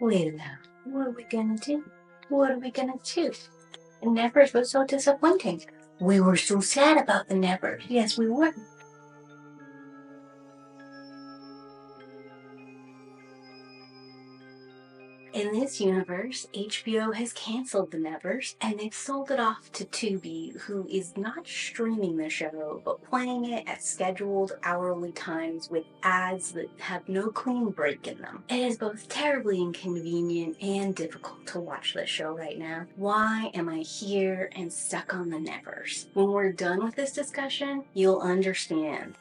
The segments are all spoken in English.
Well, what are we gonna do? What are we gonna do? The Nevers was so disappointing. We were so sad about the Nevers. Yes, we were. In this universe, HBO has canceled the Nevers, and they've sold it off to Tubi, who is not streaming the show, but playing it at scheduled hourly times with ads that have no clean break in them. It is both terribly inconvenient and difficult to watch this show right now. Why am I here and stuck on the Nevers? When we're done with this discussion, you'll understand.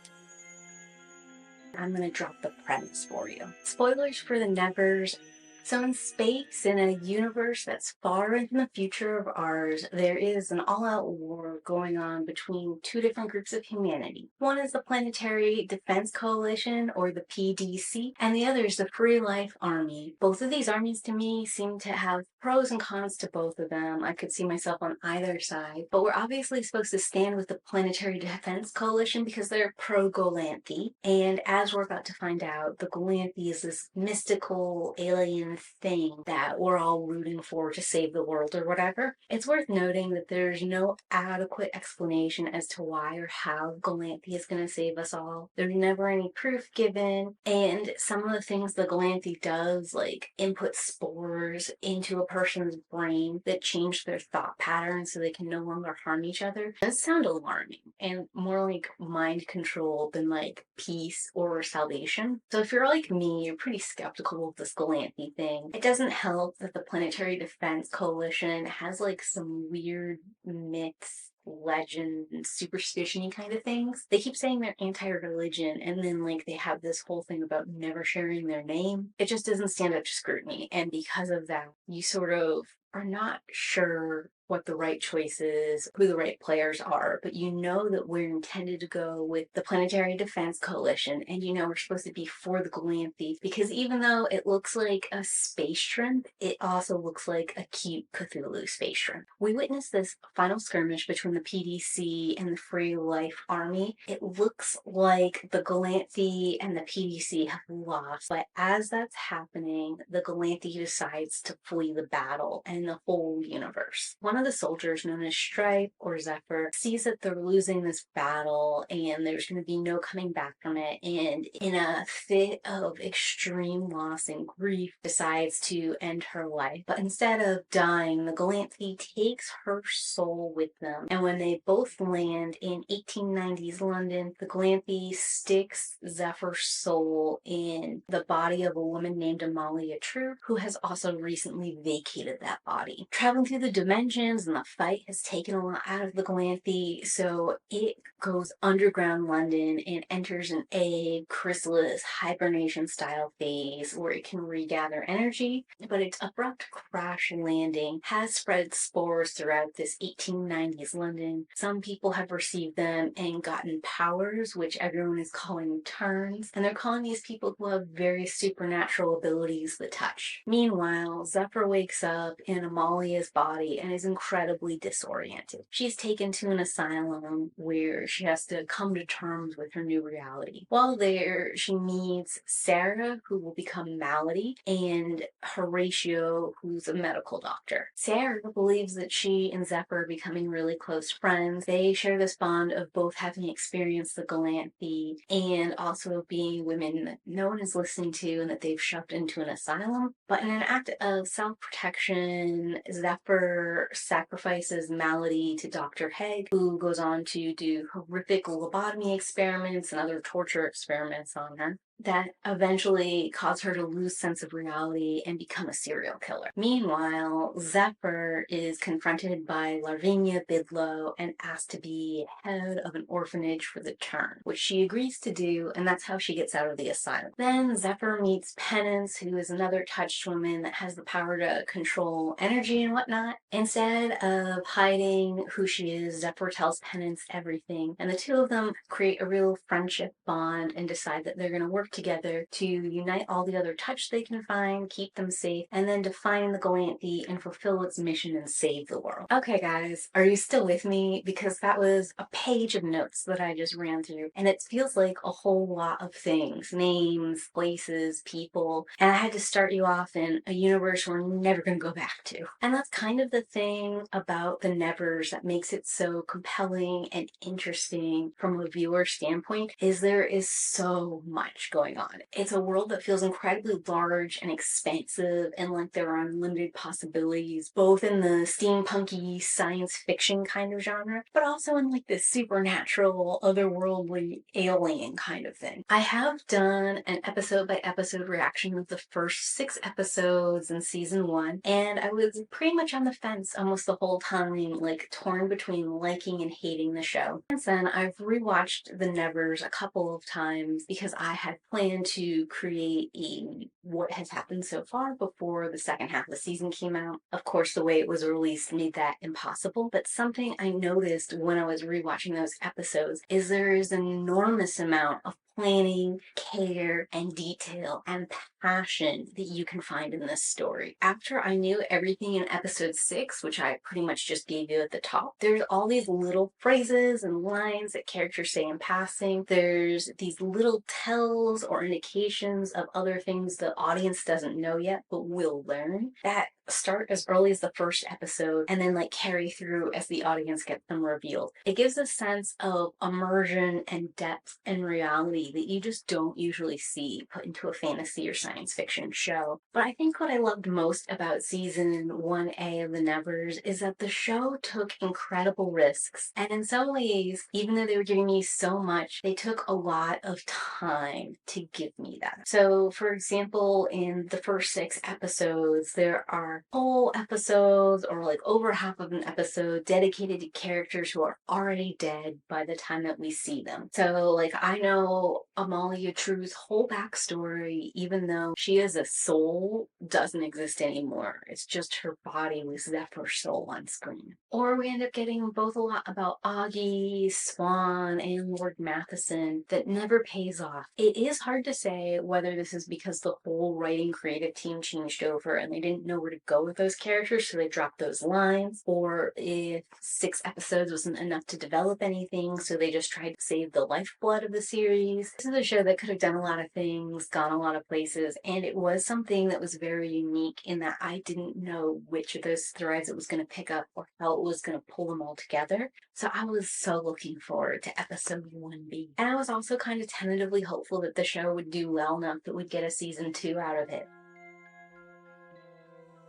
I'm gonna drop the premise for you. Spoilers for the Nevers. So in space, in a universe that's far in the future of ours, there is an all-out war going on between two different groups of humanity. One is the Planetary Defense Coalition, or the PDC, and the other is the Free Life Army. Both of these armies to me seem to have pros and cons to both of them. I could see myself on either side, but we're obviously supposed to stand with the Planetary Defense Coalition because they're pro-Golanthy, and as we're about to find out, the Golanthy is this mystical alien thing that we're all rooting for to save the world or whatever. It's worth noting that there's no adequate explanation as to why or how Golanthy is going to save us all. There's never any proof given, and some of the things the Golanthy does, like input spores into a person's brain that change their thought patterns so they can no longer harm each other, does sound alarming and more like mind control than like peace or salvation. So if you're like me, you're pretty skeptical of this Golanthy thing. It doesn't help that the Planetary Defense Coalition has like some weird myths, legend, and superstition-y kind of things. They keep saying they're anti-religion, and then like they have this whole thing about never sharing their name. It just doesn't stand up to scrutiny, and because of that, you sort of are not sure what the right choice is, who the right players are, but you know that we're intended to go with the Planetary Defense Coalition, and you know we're supposed to be for the Golanthy, because even though it looks like a space shrimp, it also looks like a cute Cthulhu space shrimp. We witnessed this final skirmish between the PDC and the Free Life Army. It looks like the Golanthy and the PDC have lost, but as that's happening, the Golanthy decides to flee the battle and the whole universe. One of the soldiers, known as Stripe or Zephyr, sees that they're losing this battle and there's going to be no coming back from it, and in a fit of extreme loss and grief decides to end her life. But instead of dying, the Golanthy takes her soul with them, and when they both land in 1890s London, the Golanthy sticks Zephyr's soul in the body of a woman named Amalia True, who has also recently vacated that body. Traveling through the dimensions, and the fight has taken a lot out of the Golanthy, so it goes underground London and enters an egg, chrysalis, hibernation style phase where it can regather energy, but its abrupt crash landing has spread spores throughout this 1890s London. Some people have received them and gotten powers, which everyone is calling turns, and they're calling these people who have very supernatural abilities the touch. Meanwhile, Zephyr wakes up in Amalia's body and is incredibly disoriented. She's taken to an asylum where she has to come to terms with her new reality. While there, she meets Sarah, who will become Malady, and Horatio, who's a medical doctor. Sarah believes that she and Zephyr are becoming really close friends. They share this bond of both having experienced the Golanthy and also being women that no one is listening to and that they've shoved into an asylum. But in an act of self-protection, Zephyr sacrifices Malady to Dr. Haig, who goes on to do horrific lobotomy experiments and other torture experiments on her that eventually cause her to lose sense of reality and become a serial killer. Meanwhile, Zephyr is confronted by Lavinia Bidlow and asked to be head of an orphanage for the term, which she agrees to do, and that's how she gets out of the asylum. Then Zephyr meets Penance, who is another touched woman that has the power to control energy and whatnot. Instead of hiding who she is, Zephyr tells Penance everything, and the two of them create a real friendship bond and decide that they're going to work work together to unite all the other touch they can find, keep them safe, and then to find the Galanthi and fulfill its mission and save the world. Okay, guys, are you still with me? Because that was a page of notes that I just ran through, and it feels like a whole lot of things, names, places, people, and I had to start you off in a universe we're never going to go back to. And that's kind of the thing about the Nevers that makes it so compelling and interesting from a viewer standpoint, is there is so much going on. It's a world that feels incredibly large and expansive, and like there are unlimited possibilities, both in the steampunky science fiction kind of genre, but also in like this supernatural, otherworldly, alien kind of thing. I have done an episode by episode reaction of the first 6 episodes in season 1, and I was pretty much on the fence almost the whole time, like torn between liking and hating the show. Since then, I've rewatched The Nevers a couple of times because I had planned to create a what has happened so far before the second half of the season came out. Of course, the way it was released made that impossible, but something I noticed when I was rewatching those episodes is there is an enormous amount of planning, care, and detail and passion that you can find in this story. After I knew everything in episode 6, which I pretty much just gave you at the top, there's all these little phrases and lines that characters say in passing. There's these little tells or indications of other things the audience doesn't know yet but will learn that start as early as the first episode and then like carry through as the audience gets them revealed. It gives a sense of immersion and depth and reality that you just don't usually see put into a fantasy or science fiction show. But I think what I loved most about season 1A of The Nevers is that the show took incredible risks, and in some ways, even though they were giving me so much, they took a lot of time to give me that. So for example, in the first 6 episodes, there are whole episodes or like over half of an episode dedicated to characters who are already dead by the time that we see them. So like I know Amalia True's whole backstory, even though she as a soul doesn't exist anymore. It's just her body with Zephyr's soul on screen. Or we end up getting both a lot about Augie, Swan, and Lord Matheson that never pays off. It is hard to say whether this is because the whole writing creative team changed over and they didn't know where to go with those characters, so they dropped those lines, or if 6 episodes wasn't enough to develop anything, so they just tried to save the lifeblood of the series. This is a show that could have done a lot of things, gone a lot of places, and it was something that was very unique in that I didn't know which of those threads it was going to pick up or how it was going to pull them all together. So I was so looking forward to episode 1B. And I was also kind of tentatively hopeful that the show would do well enough that we'd get a season 2 out of it.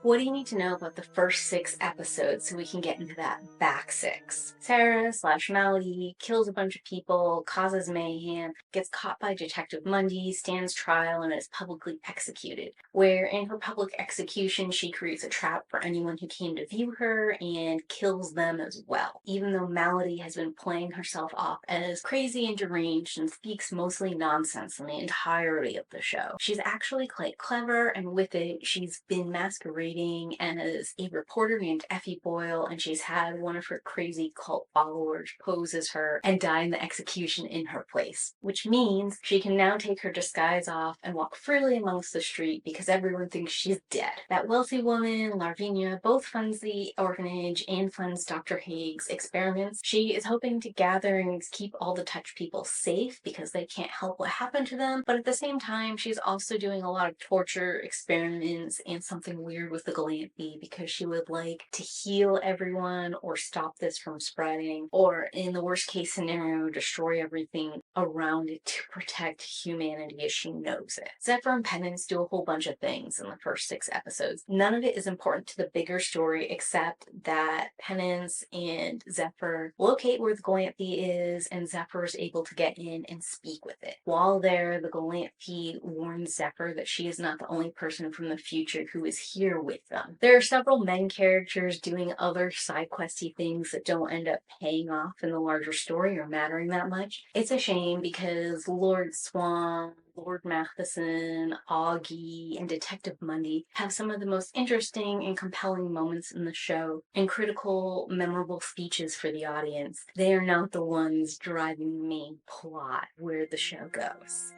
What do you need to know about the first 6 episodes so we can get into that back 6? Sarah/Malady kills a bunch of people, causes mayhem, gets caught by Detective Mundy, stands trial, and is publicly executed. Where in her public execution, she creates a trap for anyone who came to view her and kills them as well. Even though Malady has been playing herself off as crazy and deranged and speaks mostly nonsense in the entirety of the show, she's actually quite clever, and with it, she's been masquerading as a reporter named Effie Boyle, and she's had one of her crazy cult followers pose as her and die in the execution in her place, which means she can now take her disguise off and walk freely amongst the street because everyone thinks she's dead. That wealthy woman, Larvinia, both funds the orphanage and funds Dr. Haig's experiments. She is hoping to gather and keep all the touch people safe because they can't help what happened to them, but at the same time, she's also doing a lot of torture experiments and something weird with the Galanthi because she would like to heal everyone or stop this from spreading, or in the worst case scenario, destroy everything around it to protect humanity as she knows it. Zephyr and Penance do a whole bunch of things in the first 6 episodes. None of it is important to the bigger story except that Penance and Zephyr locate where the Galanthi is, and Zephyr is able to get in and speak with it. While there, the Galanthi warns Zephyr that she is not the only person from the future who is here with them. There are several main characters doing other side questy things that don't end up paying off in the larger story or mattering that much. It's a shame because Lord Swan, Lord Matheson, Augie, and Detective Mundy have some of the most interesting and compelling moments in the show and critical, memorable speeches for the audience. They are not the ones driving the main plot where the show goes.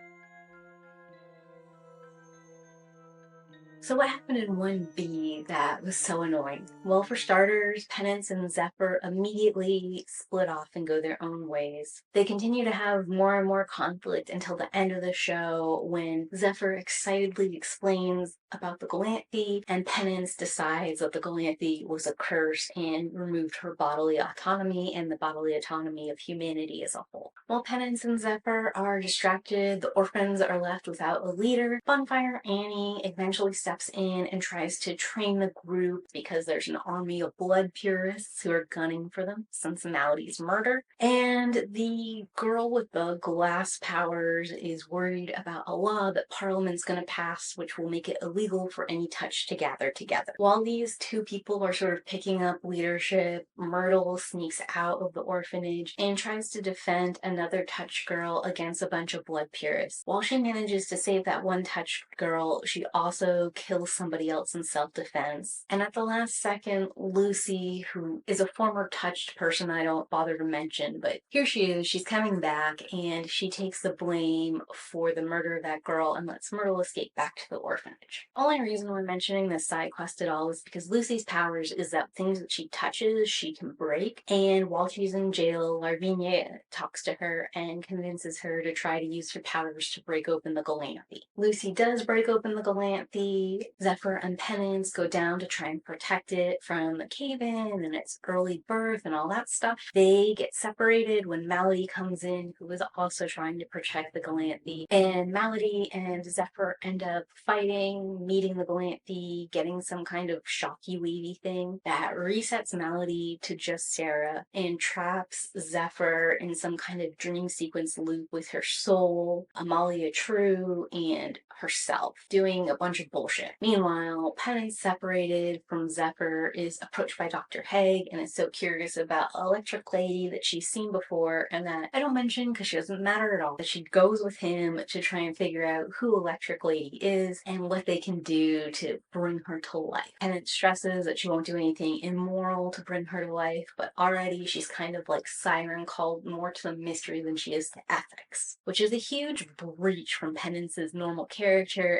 So what happened in 1B that was so annoying? Well, for starters, Penance and Zephyr immediately split off and go their own ways. They continue to have more and more conflict until the end of the show when Zephyr excitedly explains about the Galanthe and Penance decides that the Galanthe was a curse and removed her bodily autonomy and the bodily autonomy of humanity as a whole. While Penance and Zephyr are distracted, the orphans are left without a leader. Bonfire Annie eventually steps in and tries to train the group because there's an army of blood purists who are gunning for them since Mallory's murder. And the girl with the glass powers is worried about a law that Parliament's going to pass, which will make it illegal for any touch to gather together. While these two people are sort of picking up leadership, Myrtle sneaks out of the orphanage and tries to defend another touch girl against a bunch of blood purists. While she manages to save that one touch girl, she also kills somebody else in self-defense. And at the last second, Lucy, who is a former touched person I don't bother to mention, but here she is, she's coming back, and she takes the blame for the murder of that girl and lets Myrtle escape back to the orphanage. Only reason we're mentioning this side quest at all is because Lucy's powers is that things that she touches, she can break, and while she's in jail, Larvinia talks to her and convinces her to try to use her powers to break open the Galanthe. Lucy does break open the Galanthe. Zephyr and Penance go down to try and protect it from the cave-in and its early birth and all that stuff. They get separated when Malady comes in, who is also trying to protect the Galanthe. And Malady and Zephyr end up fighting, meeting the Galanthe, getting some kind of shocky wavy thing that resets Malady to just Sarah and traps Zephyr in some kind of dream sequence loop with her soul, Amalia True, and herself, doing a bunch of bullshit. Meanwhile, Penance, separated from Zephyr, is approached by Dr. Haig and is so curious about Electric Lady that she's seen before and that I don't mention because she doesn't matter at all, that she goes with him to try and figure out who Electric Lady is and what they can do to bring her to life. Penance stresses that she won't do anything immoral to bring her to life, but already she's kind of like Siren, called more to the mystery than she is to ethics, which is a huge breach from Penance's normal character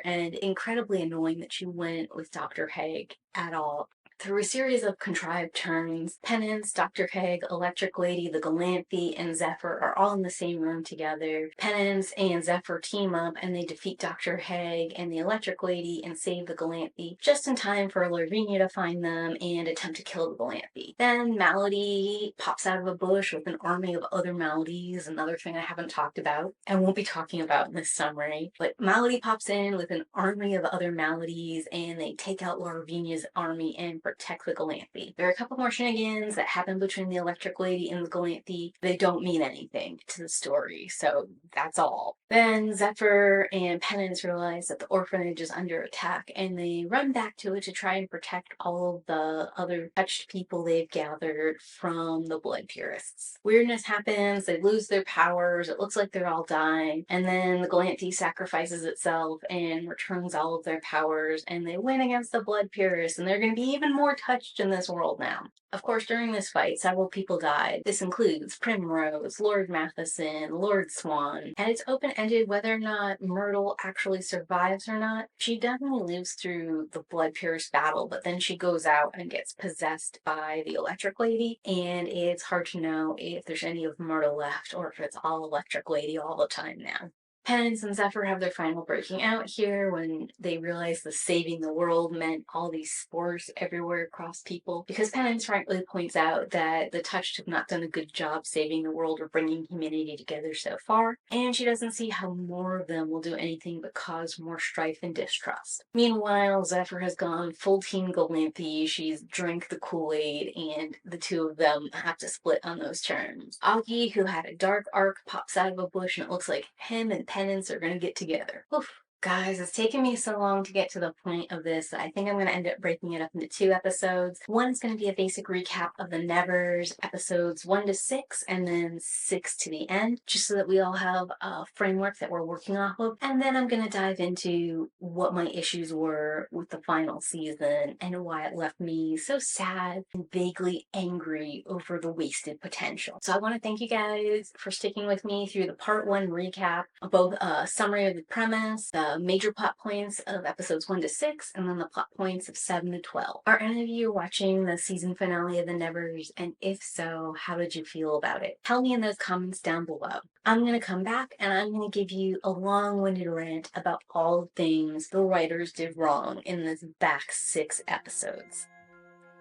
and incredibly annoying that she went with Dr. Haig at all. Through a series of contrived turns, Penance, Dr. Haig, Electric Lady, the Galanthe, and Zephyr are all in the same room together. Penance and Zephyr team up and they defeat Dr. Haig and the Electric Lady and save the Galanthe just in time for Larvinia to find them and attempt to kill the Galanthe. Then Malady pops out of a bush with an army of other Maladies, another thing I haven't talked about and won't be talking about in this summary. But Malady pops in with an army of other Maladies and they take out Larvinia's army and protect the Galanthe. There are a couple more shenanigans that happen between the Electric Lady and the Galanthe. They don't mean anything to the story, so that's all. Then Zephyr and Penance realize that the orphanage is under attack and they run back to it to try and protect all of the other touched people they've gathered from the blood purists. Weirdness happens, they lose their powers, it looks like they're all dying, and then the Galanthe sacrifices itself and returns all of their powers and they win against the blood purists and they're going to be even more touched in this world now. Of course, during this fight, several people died. This includes Primrose, Lord Matheson, Lord Swan, and it's open-ended whether or not Myrtle actually survives or not. She definitely lives through the Blood Purist battle, but then she goes out and gets possessed by the Electric Lady, and it's hard to know if there's any of Myrtle left or if it's all Electric Lady all the time now. Penance and Zephyr have their final breaking out here when they realize the saving the world meant all these spores everywhere across people, because Penance frankly points out that the Touched have not done a good job saving the world or bringing humanity together so far, and she doesn't see how more of them will do anything but cause more strife and distrust. Meanwhile, Zephyr has gone full team Galanthe, she's drank the Kool-Aid, and the two of them have to split on those terms. Augie, who had a dark arc, pops out of a bush and it looks like him and Penance are going to get together. Oof. Guys, it's taken me so long to get to the point of this that I think I'm going to end up breaking it up into 2 episodes. One is going to be a basic recap of the Nevers, episodes 1 to 6, and then 6 to the end, just so that we all have a framework that we're working off of. And then I'm going to dive into what my issues were with the final season and why it left me so sad and vaguely angry over the wasted potential. So I want to thank you guys for sticking with me through the part 1 recap of both a summary of the premise, the major plot points of episodes 1 to 6, and then the plot points of 7 to 12. Are any of you watching the season finale of The Nevers? And if so, how did you feel about it? Tell me in those comments down below. I'm going to come back and I'm going to give you a long-winded rant about all the things the writers did wrong in this back 6 episodes.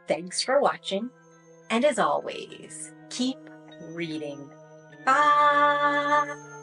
Thanks for watching, and as always, keep reading. Bye!